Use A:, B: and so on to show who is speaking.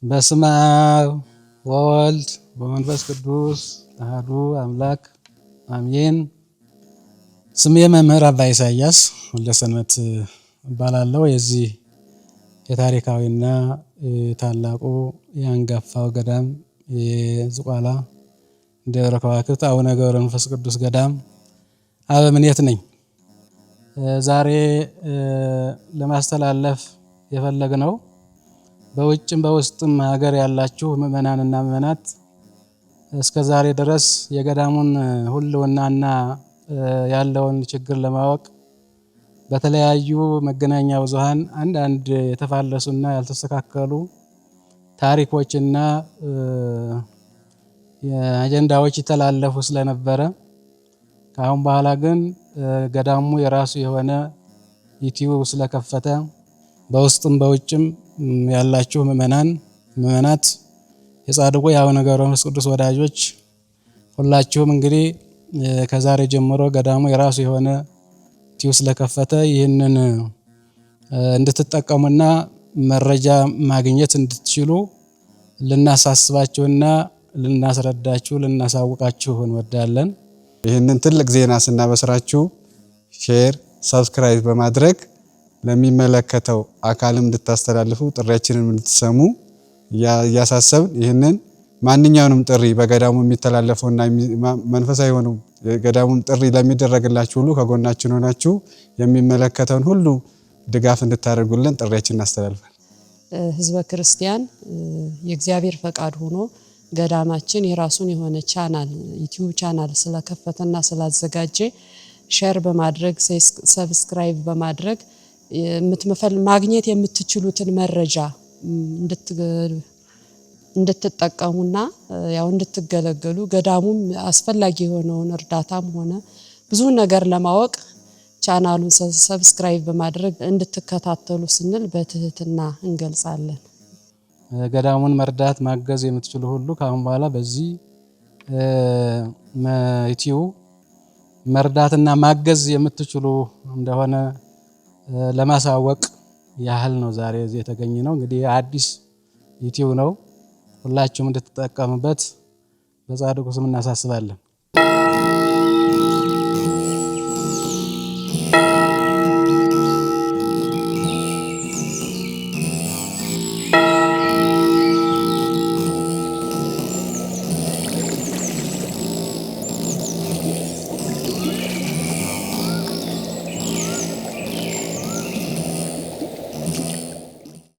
A: በስመ አብ ወወልድ ወመንፈስ ቅዱስ አሐዱ አምላክ አሜን። ስሜ መምህር አባ ኢሳያስ ወልደሰንበት እባላለሁ። የዚህ የታሪካዊና ታላቁ የአንጋፋው ገዳም የዝቋላ ደብረ ከዋክብት አቡነ ገብረ መንፈስ ቅዱስ ገዳም አበምኔት ነኝ። ዛሬ ለማስተላለፍ የፈለግነው በውጭም በውስጥም ሀገር ያላችሁ ምእመናንና ምእመናት እስከ ዛሬ ድረስ የገዳሙን ሁሉናና ያለውን ችግር ለማወቅ በተለያዩ መገናኛ ብዙሃን አንዳንድ የተፋለሱና ያልተስተካከሉ ታሪኮችና አጀንዳዎች ይተላለፉ ስለነበረ ከአሁን በኋላ ግን ገዳሙ የራሱ የሆነ ዩቲዩብ ስለከፈተ በውስጥም በውጭም ያላችሁ ምእመናት የጻድቁ የአቡነ ገብረ መንፈስ ቅዱስ ወዳጆች ሁላችሁም እንግዲህ ከዛሬ ጀምሮ ገዳሙ የራሱ የሆነ ዩቲዩብ ስለከፈተ ይህንን እንድትጠቀሙና መረጃ ማግኘት እንድትችሉ ልናሳስባችሁና ልናስረዳችሁ ልናሳውቃችሁ እንወዳለን።
B: ይህንን ትልቅ ዜና ስናበስራችሁ ሼር፣ ሰብስክራይብ በማድረግ ለሚመለከተው አካልም እንድታስተላልፉ ጥሪያችንን እንድትሰሙ እያሳሰብን ይህንን ማንኛውንም ጥሪ በገዳሙ የሚተላለፈውና መንፈሳዊ የሆኑ የገዳሙን ጥሪ ለሚደረግላችሁ ሁሉ ከጎናችን ሆናችሁ የሚመለከተውን ሁሉ ድጋፍ እንድታደርጉልን ጥሪያችንን እናስተላልፋለን።
C: ህዝበ ክርስቲያን የእግዚአብሔር ፈቃድ ሆኖ ገዳማችን የራሱን የሆነ ቻናል ዩቲዩብ ቻናል ስለከፈተና ስላዘጋጀ ሼር በማድረግ ሰብስክራይብ በማድረግ ማግኘት የምትችሉትን መረጃ እንድትጠቀሙና ያው እንድትገለገሉ ገዳሙም አስፈላጊ የሆነውን እርዳታም ሆነ ብዙ ነገር ለማወቅ ቻናሉን ሰብስክራይብ በማድረግ እንድትከታተሉ ስንል በትህትና እንገልጻለን።
A: ገዳሙን መርዳት ማገዝ የምትችሉ ሁሉ ከአሁን በኋላ በዚህ ዩቲዩብ መርዳትና ማገዝ የምትችሉ እንደሆነ ለማሳወቅ ያህል ነው ዛሬ እዚህ የተገኘነው። እንግዲህ አዲስ ዩቲዩብ ነው፣ ሁላችሁም እንድትጠቀሙበት በጻድቁ ስም እናሳስባለን።